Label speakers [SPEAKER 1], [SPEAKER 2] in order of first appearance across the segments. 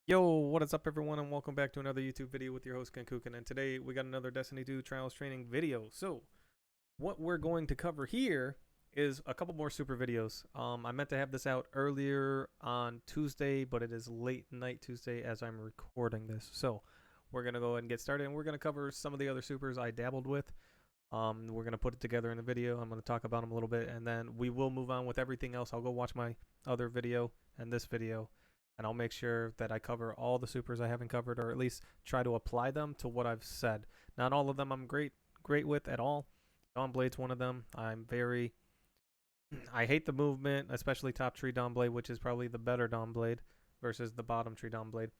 [SPEAKER 1] Yo, what is up everyone and welcome back to another YouTube video with your host Kenkukun, and today we got another Destiny 2 Trials training video. So, what we're going to cover here is a couple more super videos. I meant to have this out earlier on Tuesday, but it is late night Tuesday as I'm recording this. So, we're going to go ahead and get started, and we're going to cover some of the other supers I dabbled with. We're going to put it together in a video. I'm going to talk about them a little bit, and then we will move on with everything else. I'll go watch my other video and this video, and I'll make sure that I cover all the supers I haven't covered, or at least try to apply them to what I've said. Not all of them I'm great with at all. Dawnblade's one of them. I hate the movement, especially top tree Dawnblade, which is probably the better Dawnblade versus the bottom tree Dawnblade.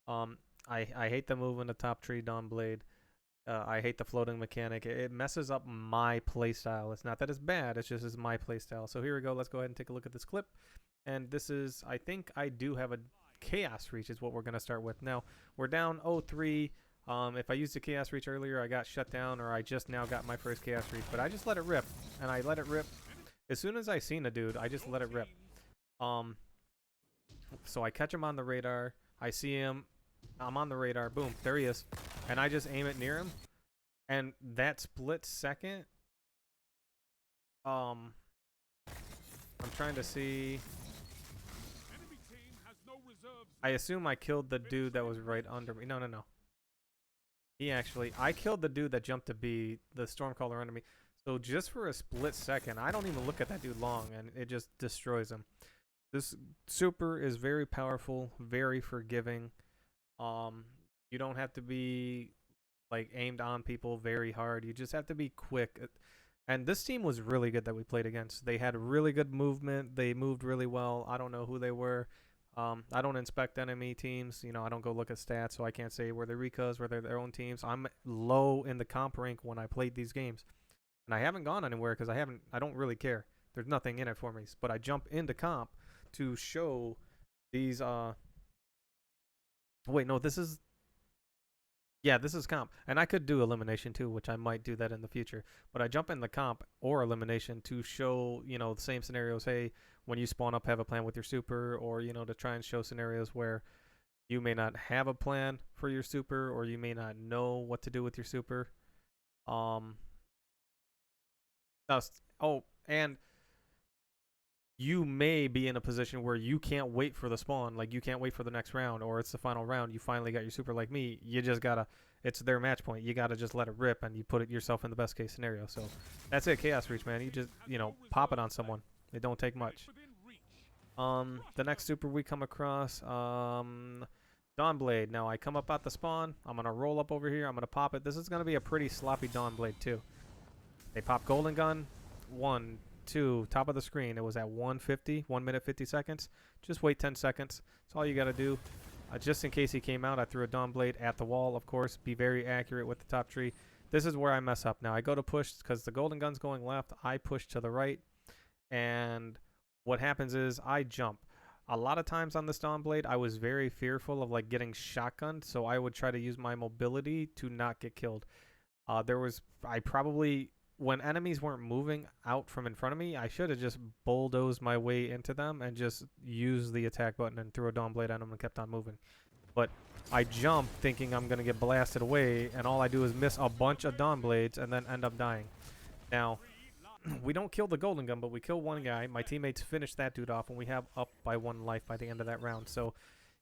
[SPEAKER 1] Um, I hate the movement of top tree Dawnblade. I hate the floating mechanic. It messes up my playstyle. It's not that it's bad. It's just my playstyle. So here we go. Let's go ahead and take a look at this clip. And this is, I think I do have a Chaos Reach is what we're going to start with. Now, we're down 0-3. If I used the Chaos Reach earlier, I got shut down, or I just now got my first Chaos Reach. But I just let it rip. And I let it rip. As soon as I seen a dude, I just let it rip. So I catch him on the radar. I see him. I'm on the radar. Boom. There he is. And I just aim it near him. And that split second, I'm trying to see. I assume I killed the dude that was right under me. No. I killed the dude that jumped to B, the Stormcaller under me. So just for a split second, I don't even look at that dude long, and it just destroys him. This super is very powerful, very forgiving. You don't have to be like aimed on people very hard. You just have to be quick. And this team was really good that we played against. They had really good movement. They moved really well. I don't know who they were. I don't inspect enemy teams. You know, I don't go look at stats, so I can't say were they Ricas, were they their own teams. I'm low in the comp rank when I played these games, and I haven't gone anywhere because I don't really care. There's nothing in it for me. But I jump into comp to show these. Wait, no, this is. Yeah, this is comp. And I could do elimination too, which I might do that in the future. But I jump in the comp or elimination to show, the same scenarios. Hey, when you spawn up, have a plan with your super, or, to try and show scenarios where you may not have a plan for your super, or you may not know what to do with your super. And you may be in a position where you can't wait for the spawn, like you can't wait for the next round, or it's the final round. You finally got your super like me. You just gotta, it's their match point. You gotta just let it rip, and you put it yourself in the best case scenario. So that's it, Chaos Reach, man. You just, pop it on someone. It don't take much. The next super we come across, Dawnblade. Now I come up at the spawn. I'm gonna roll up over here. I'm gonna pop it. This is gonna be a pretty sloppy Dawnblade too. They pop Golden Gun. 1, 2, top of the screen. It was at 1:50, 1 minute 50 seconds. Just wait 10 seconds. That's all you got to do. Just in case he came out, I threw a Dawnblade at the wall, of course. Be very accurate with the top tree. This is where I mess up. Now I go to push because the Golden Gun's going left. I push to the right. And what happens is I jump. A lot of times on this Dawnblade, I was very fearful of like getting shotgunned. So I would try to use my mobility to not get killed. When enemies weren't moving out from in front of me, I should have just bulldozed my way into them and just used the attack button and threw a Dawnblade at them and kept on moving. But I jumped thinking I'm going to get blasted away, and all I do is miss a bunch of Dawnblades and then end up dying. Now, we don't kill the Golden Gun, but we kill one guy. My teammates finish that dude off, and we have up by 1 life by the end of that round. So,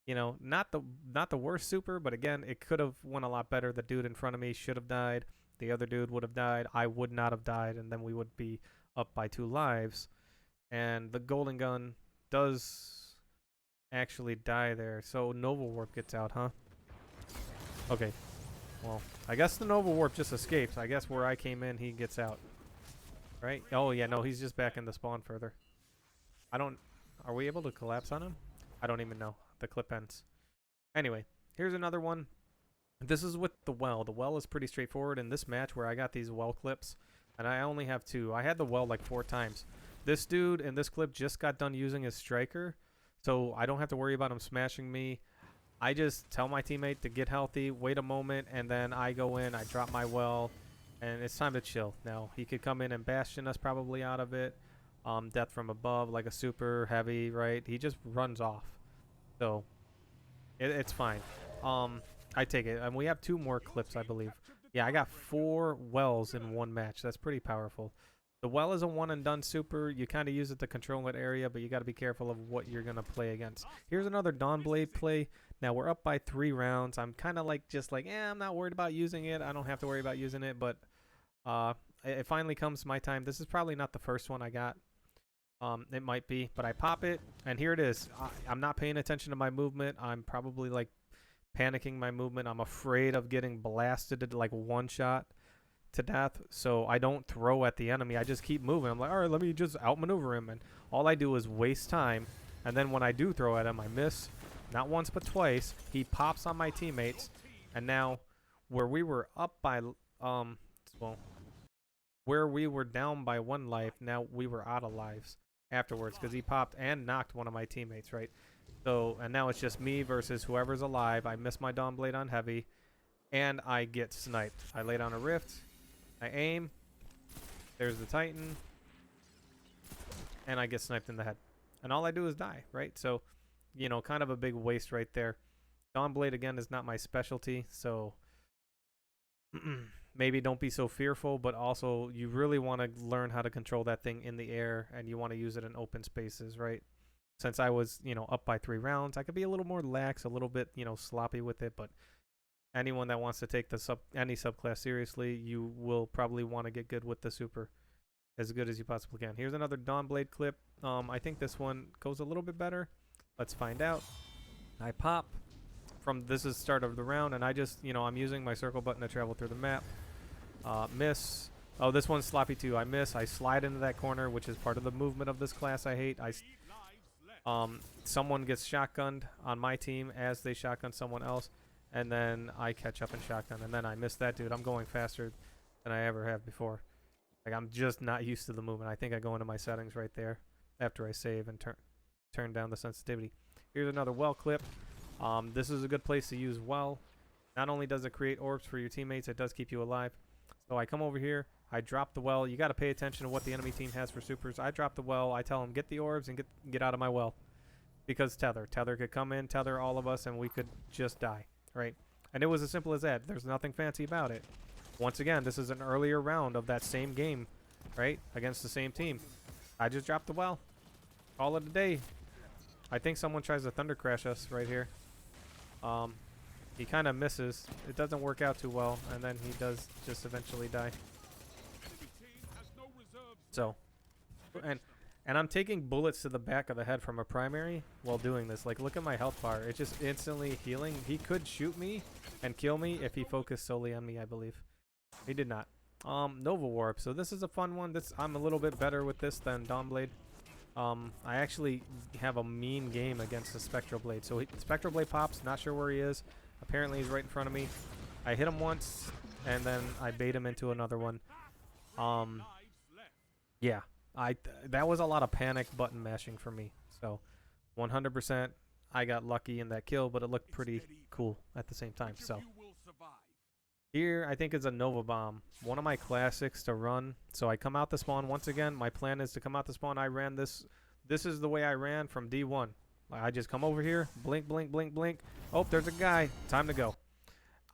[SPEAKER 1] not the worst super, but again, it could have went a lot better. The dude in front of me should have died. The other dude would have died. I would not have died, and then we would be up by 2 lives. And the Golden Gun does actually die there. So Nova Warp gets out, huh? Okay. Well, I guess the Nova Warp just escapes. I guess where I came in, he gets out. Right? Oh, yeah, no, he's just back in the spawn further. Are we able to collapse on him? I don't even know. The clip ends. Anyway, here's another one. This is with the well. The well is pretty straightforward in this match where I got these well clips, and I only have 2. I had the well like 4 times. This dude in this clip just got done using his striker, so I don't have to worry about him smashing me. I just tell my teammate to get healthy, wait a moment, and then I go in, I drop my well, and it's time to chill. Now, he could come in and bastion us probably out of it. Death from above, like a super heavy, right? He just runs off. So It's fine. I take it. And we have 2 more clips, I believe. Yeah, I got 4 wells in one match. That's pretty powerful. The well is a one and done super. You kind of use it to control that area, but you got to be careful of what you're going to play against. Here's another Dawnblade play. Now we're up by 3 rounds. I'm kind of like, I'm not worried about using it. I don't have to worry about using it, but it finally comes my time. This is probably not the first one I got. It might be, but I pop it, and here it is. I'm not paying attention to my movement. I'm probably like panicking my movement. I'm afraid of getting blasted at like one shot to death, so I don't throw at the enemy. I just keep moving. I'm like, all right, let me just outmaneuver him, and all I do is waste time. And then when I do throw at him, I miss, not once but twice. He pops on my teammates, and now where we were up by where we were down by 1 life, now we were out of lives afterwards because he popped and knocked one of my teammates, right? So, and now it's just me versus whoever's alive. I miss my Dawnblade on heavy, and I get sniped. I lay down a rift. I aim. There's the Titan. And I get sniped in the head. And all I do is die, right? So, you know, kind of a big waste right there. Dawnblade, again, is not my specialty, so maybe don't be so fearful, but also you really want to learn how to control that thing in the air, and you want to use it in open spaces, right? Since I was, you know, up by 3 rounds, I could be a little more lax, a little bit, you know, sloppy with it, but anyone that wants to take the any subclass seriously, you will probably want to get good with the super as good as you possibly can. Here's another Dawnblade clip. I think this one goes a little bit better. Let's find out. I pop from, this is start of the round, and I just, you know, I'm using my circle button to travel through the map. Miss. Oh, this one's sloppy too. I miss. I slide into that corner, which is part of the movement of this class I hate. Someone gets shotgunned on my team as they shotgun someone else, and then I catch up and shotgun, and then I miss that dude. I'm going faster than I ever have before. Like, I'm just not used to the movement. I think I go into my settings right there after I save and turn down the sensitivity. Here's another well clip. This is a good place to use well. Not only does it create orbs for your teammates, it does keep you alive. So I come over here, I drop the well. You got to pay attention to what the enemy team has for supers. I drop the well. I tell them, get the orbs and get out of my well. Because tether could come in, tether all of us, and we could just die, right? And it was as simple as that. There's nothing fancy about it. Once again, this is an earlier round of that same game, right? Against the same team. I just dropped the well. Call it a day. I think someone tries to thunder crash us right here. He kind of misses. It doesn't work out too well, and then he does just eventually die. So, and I'm taking bullets to the back of the head from a primary while doing this. Like, look at my health bar. It's just instantly healing. He could shoot me and kill me if he focused solely on me, I believe. He did not. Nova Warp. So this is a fun one. I'm a little bit better with this than Dawnblade. I actually have a mean game against the Spectral Blade. So Spectral Blade pops. Not sure where he is. Apparently he's right in front of me. I hit him once, and then I bait him into another one. Yeah. That was a lot of panic button mashing for me. So 100% I got lucky in that kill, but it looked pretty cool at the same time. So here I think is a Nova Bomb, one of my classics to run. So I come out the spawn once again. My plan is to come out the spawn. I ran this. This is the way I ran from D1. I just come over here, blink, blink, blink, blink. Oh, there's a guy. Time to go.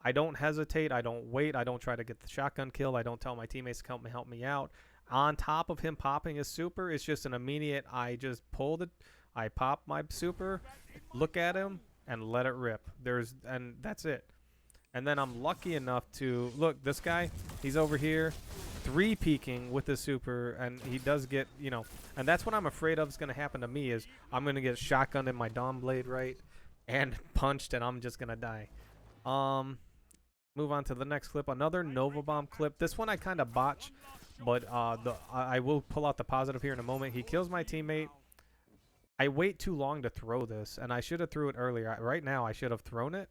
[SPEAKER 1] I don't hesitate. I don't wait. I don't try to get the shotgun kill. I don't tell my teammates to help me out. On top of him popping his super, it's just an immediate, I just pulled it. I pop my super, look at him, and let it rip. And that's it. And then I'm lucky enough to, look, this guy, he's over here, 3-peeking with his super, and he does get, you know, and that's what I'm afraid of is going to happen to me is I'm going to get shotgunned in my Dawnblade, right, and punched, and I'm just going to die. Move on to the next clip, another Nova Bomb clip. This one I kind of botch, but I will pull out the positive here in a moment. He kills my teammate. I wait too long to throw this, and I should have threw it earlier. Right now, I should have thrown it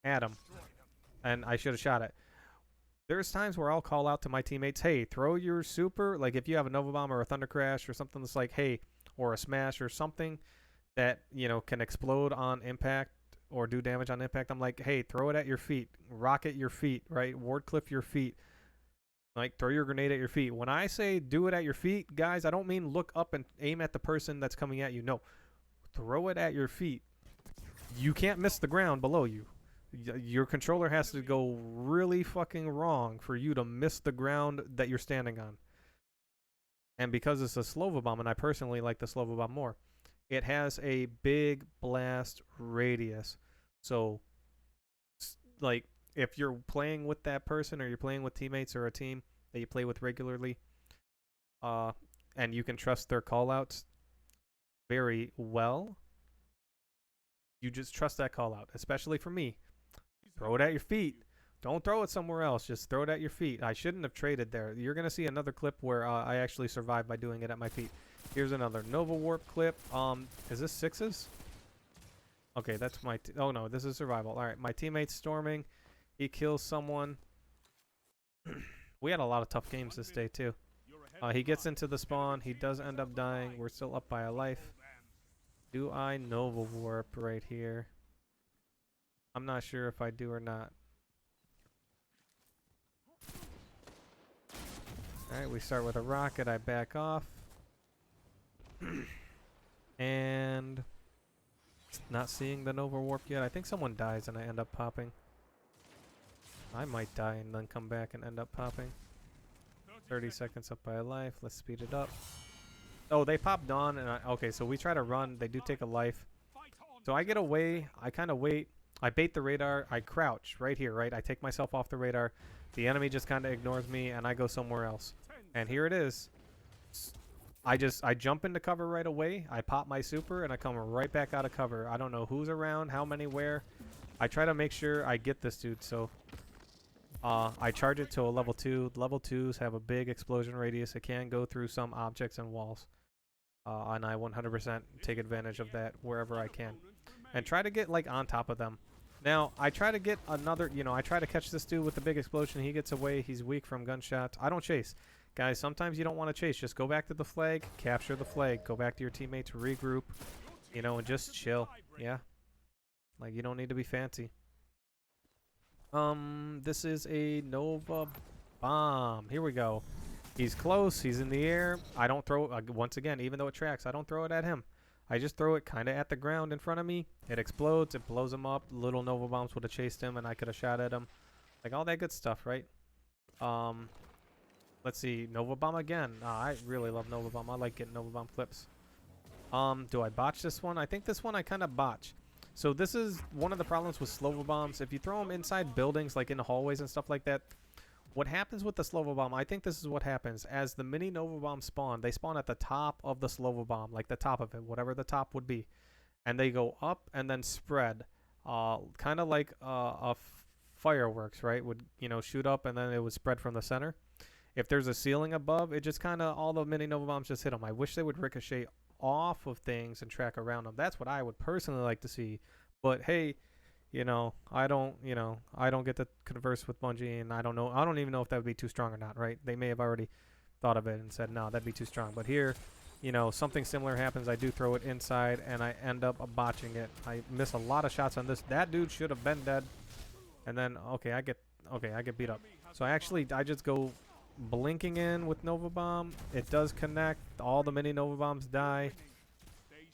[SPEAKER 1] at him, and I should have shot it. There's times where I'll call out to my teammates, hey, throw your super. Like if you have a Nova Bomb or a Thunder Crash or something that's like, hey, or a Smash or something that, you know, can explode on impact or do damage on impact. I'm like, hey, throw it at your feet. Rocket your feet, right? Ward cliff your feet. Like, throw your grenade at your feet. When I say do it at your feet, guys, I don't mean look up and aim at the person that's coming at you. No, throw it at your feet. you can't miss the ground below you. Your controller has to go really fucking wrong for you to miss the ground that you're standing on. And because it's a Slovo bomb, and I personally like the Slovo bomb more, it has a big blast radius. So, like, if you're playing with that person or you're playing with teammates or a team that you play with regularly, and you can trust their callouts very well, you just trust that callout. Especially for me, throw it at your feet. Don't throw it somewhere else. Just throw it at your feet. I shouldn't have traded there. You're gonna see another clip where I actually survived by doing it at my feet. Here's another Nova Warp clip. Is this sixes? Okay, that's my. Oh no, this is survival. All right, my teammate's storming. He kills someone. We had a lot of tough games this day too. He gets into the spawn. He does end up dying. We're still up by a life. Do I Nova Warp right here? I'm not sure if I do or not. Alright, we start with a rocket. I back off. And not seeing the Nova Warp yet. I think someone dies and I end up popping. I might die and then come back and end up popping. 30 seconds up by a life. Let's speed it up. Oh, they pop Dawn and okay, so we try to run. They do take a life. So I get away. I kind of wait. I bait the radar. I crouch right here, right? I take myself off the radar. The enemy just kind of ignores me and I go somewhere else. And here it is. I jump into cover right away. I pop my super and I come right back out of cover. I don't know who's around, how many, where. I try to make sure I get this dude. So I charge it to a level 2. Level 2s have a big explosion radius. It can go through some objects and walls. And I 100% take advantage of that wherever I can. And try to get like on top of them. Now, I try to get another, I try to catch this dude with the big explosion. He gets away. He's weak from gunshots. I don't chase. Guys, sometimes you don't want to chase. Just go back to the flag, capture the flag, go back to your teammates, regroup, and just chill. Yeah. Like, you don't need to be fancy. This is a Nova bomb. Here we go. He's close. He's in the air. I don't throw it, once again, even though it tracks, I don't throw it at him. I just throw it kind of at the ground in front of me. It explodes. It blows him up. Little Nova bombs would have chased him, and I could have shot at him. Like, all that good stuff, right? Let's see. Nova bomb again. I really love Nova bomb. I like getting Nova bomb clips. Do I botch this one? I think this one I kind of botch. So this is one of the problems with Slovo bombs. If you throw them inside buildings, like in the hallways and stuff like that, what happens with the Slovo bomb, I think this is what happens. As the mini Nova bombs spawn, they spawn at the top of the Slovo bomb, like the top of it, whatever the top would be. And they go up and then spread. Kind of like fireworks, right? Would, shoot up and then it would spread from the center. If there's a ceiling above, it just kind of, all the mini Nova bombs just hit them. I wish they would ricochet off of things and track around them. That's what I would personally like to see. But hey, I don't get to converse with Bungie, and I don't even know if that would be too strong or not, right? They may have already thought of it and said, no, that'd be too strong. But here, something similar happens. I do throw it inside, and I end up botching it. I miss a lot of shots on this. That dude should have been dead. And then, I get beat up. So I just go blinking in with Nova Bomb. It does connect. All the mini Nova Bombs die.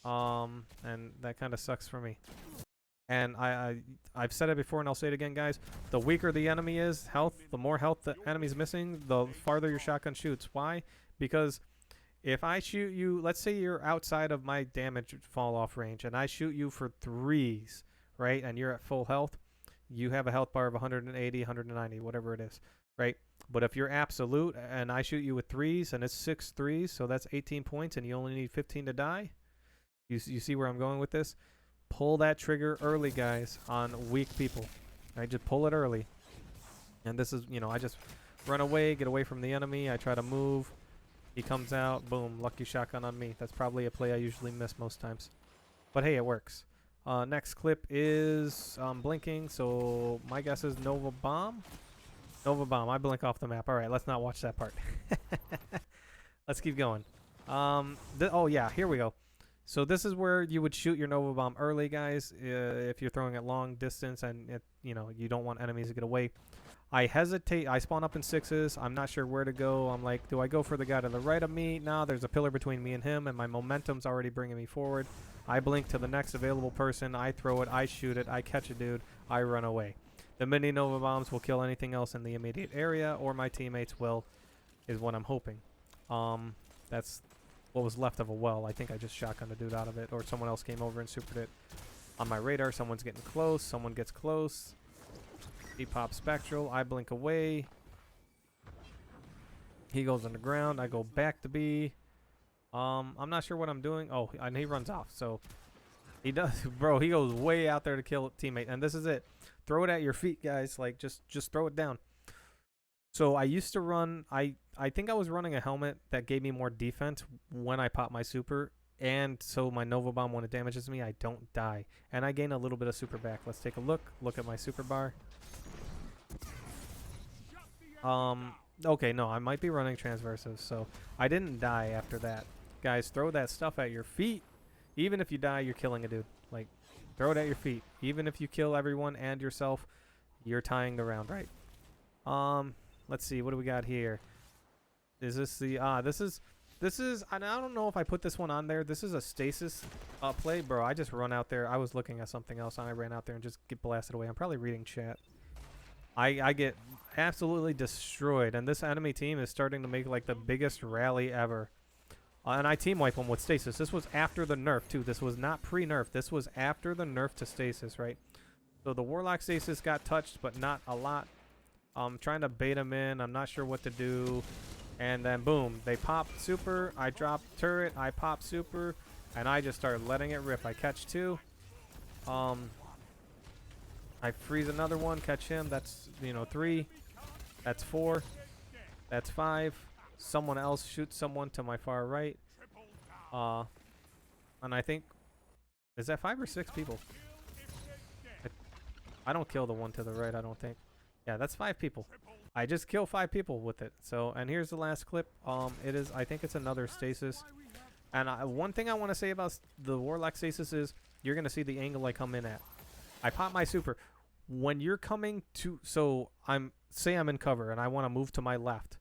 [SPEAKER 1] And that kind of sucks for me. And I've said it before and I'll say it again, guys. The weaker the enemy is, the more health the enemy's missing, the farther your shotgun shoots. Why? Because if I shoot you, let's say you're outside of my damage fall off range, and I shoot you for 3s, right? And you're at full health, you have a health bar of 180, 190, whatever it is, right? But if you're absolute and I shoot you with 3s and it's 6 3s, so that's 18 points and you only need 15 to die. You see where I'm going with this? Pull that trigger early, guys, on weak people. I just pull it early. And this is, I just run away, get away from the enemy. I try to move. He comes out. Boom. Lucky shotgun on me. That's probably a play I usually miss most times. But hey, it works. Next clip is blinking. So my guess is Nova Bomb. Nova Bomb. I blink off the map. All right, let's not watch that part. Let's keep going. Oh, yeah, here we go. So this is where you would shoot your Nova Bomb early, guys, if you're throwing it long distance and, you don't want enemies to get away. I hesitate. I spawn up in 6s. I'm not sure where to go. I'm like, do I go for the guy to the right of me? No, there's a pillar between me and him, and my momentum's already bringing me forward. I blink to the next available person, I throw it, I shoot it, I catch a dude, I run away. The mini Nova Bombs will kill anything else in the immediate area, or my teammates will, is what I'm hoping. That's what was left of a well. I think I just shotgunned a dude out of it, or someone else came over and supered it. On my radar, someone's getting close, someone gets close. He pops Spectral, I blink away. He goes underground, I go back to B. I'm not sure what I'm doing. Oh, and he runs off, so he does, bro, he goes way out there to kill a teammate, and this is it. Throw it at your feet, guys, like, just throw it down. So I used to run, I think I was running a helmet that gave me more defense when I pop my super, and so my Nova Bomb, when it damages me, I don't die. And I gain a little bit of super back. Let's take a look at my super bar. Okay, no, I might be running transversives, so I didn't die after that. Guys, throw that stuff at your feet. Even if you die, you're killing a dude. Like, throw it at your feet. Even if you kill everyone and yourself, you're tying the round, right? Let's see, what do we got here? Is this the, this is, I don't know if I put this one on there. This is a stasis play. Bro, I just run out there. I was looking at something else, and I ran out there and just get blasted away. I'm probably reading chat. I get absolutely destroyed, and this enemy team is starting to make like the biggest rally ever. And I team wipe them with stasis. This was after the nerf too. This was not pre-nerf. This was after the nerf to stasis, right? So the Warlock stasis got touched, but not a lot. I'm trying to bait them in. I'm not sure what to do. And then boom, they pop super. I drop turret. I pop super, and I just start letting it rip. I catch two. I freeze another one, catch him. That's, you know, 3. That's 4. That's 5. Someone else shoots someone to my far right. And I think, is that 5 or 6 people? I don't kill the one to the right, I don't think. Yeah, that's 5 people. I just kill 5 people with it. So, and here's the last clip. It is, I think it's another stasis. And one thing I want to say about the Warlock stasis is you're going to see the angle I come in at. I pop my super. When you're coming to, so say I'm in cover and I want to move to my left.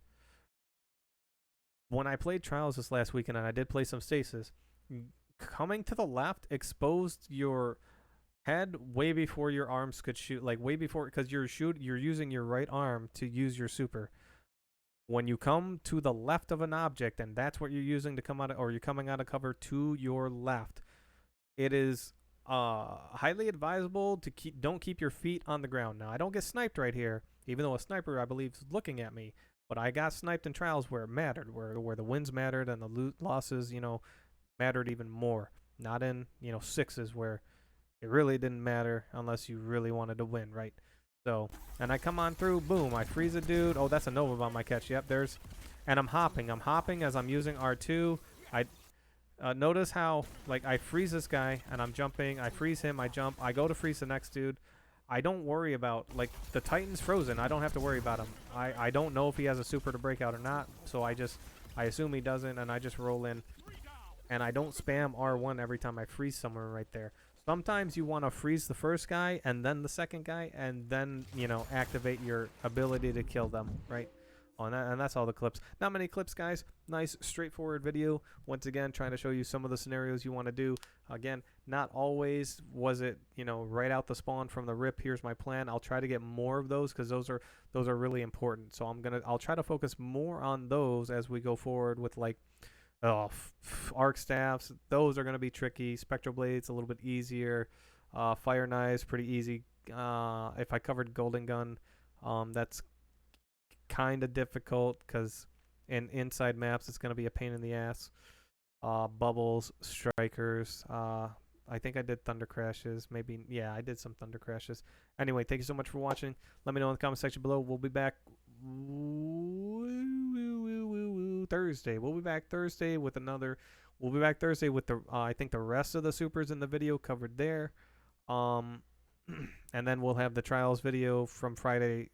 [SPEAKER 1] When I played Trials this last weekend and I did play some stasis, coming to the left exposed your head way before your arms could shoot, like way before, because you're using your right arm to use your super. When you come to the left of an object and that's what you're using to come out of, or you're coming out of cover to your left, it is highly advisable to don't keep your feet on the ground. Now I don't get sniped right here, even though a sniper I believe is looking at me, but I got sniped in Trials where it mattered, where the wins mattered and the losses, you know, mattered even more. Not in, you know, 6s where it really didn't matter unless you really wanted to win, right? So, and I come on through, boom, I freeze a dude. Oh, that's a Nova Bomb I catch. Yep, there's, and I'm hopping as I'm using R2. Notice how, like, I freeze this guy, and I'm jumping. I freeze him, I jump. I go to freeze the next dude. I don't worry about, like, the Titan's frozen. I don't have to worry about him. I don't know if he has a super to break out or not, so I assume he doesn't, and I just roll in. And I don't spam R1 every time I freeze someone right there. Sometimes you want to freeze the first guy, and then the second guy, and then, you know, activate your ability to kill them, right? And that's all the clips. Not many clips, guys. Nice, straightforward video. Once again, trying to show you some of the scenarios you want to do. Again, not always was it, you know, right out the spawn from the rip. Here's my plan. I'll try to get more of those because those are really important. So I'll try to focus more on those as we go forward with, like, arc staffs. Those are going to be tricky. Spectral blades a little bit easier. Fire knives pretty easy. If I covered golden gun, that's kind of difficult because in inside maps it's going to be a pain in the ass. Bubbles, strikers, I think I did thunder crashes, maybe. Yeah, I did some thunder crashes. Anyway, thank you so much for watching. Let me know in the comment section below. We'll be back Thursday. We'll be back Thursday with the I think the rest of the supers in the video covered there. And then we'll have the Trials video from Friday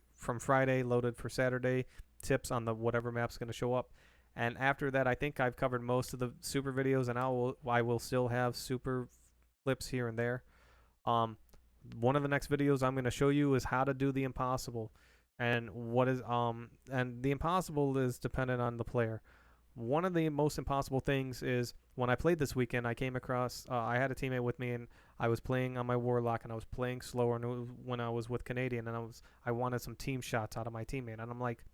[SPEAKER 1] loaded for Saturday, tips on the whatever map's going to show up. And after that, I think I've covered most of the super videos, and I will still have super clips here and there. One of the next videos I'm going to show you is how to do the impossible, and and the impossible is dependent on the player. one of the most impossible things is when I played this weekend, I came across, I had a teammate with me, and I was playing on my Warlock, and I was playing slower, and it was when I was with Canadian, and I wanted some team shots out of my teammate, and I'm like,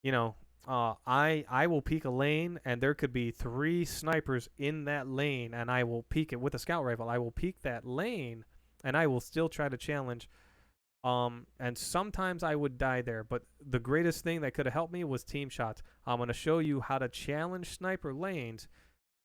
[SPEAKER 1] you know, I will peek a lane, and there could be 3 snipers in that lane, and I will peek it with a scout rifle. I will peek that lane, and I will still try to challenge. And sometimes I would die there, but the greatest thing that could have helped me was team shots. I'm gonna show you how to challenge sniper lanes,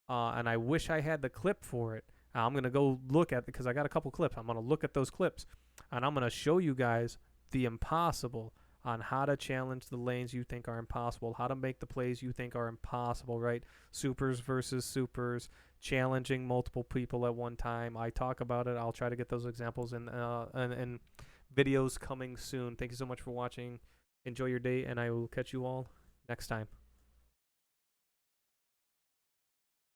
[SPEAKER 1] and I wish I had the clip for it. I'm gonna go look at it because I got a couple clips. I'm gonna look at those clips, and I'm gonna show you guys the impossible on how to challenge the lanes you think are impossible, how to make the plays you think are impossible, right? Supers versus supers, challenging multiple people at one time. I talk about it. I'll try to get those examples in videos coming soon. Thank you so much for watching. Enjoy your day, and I will catch you all next time.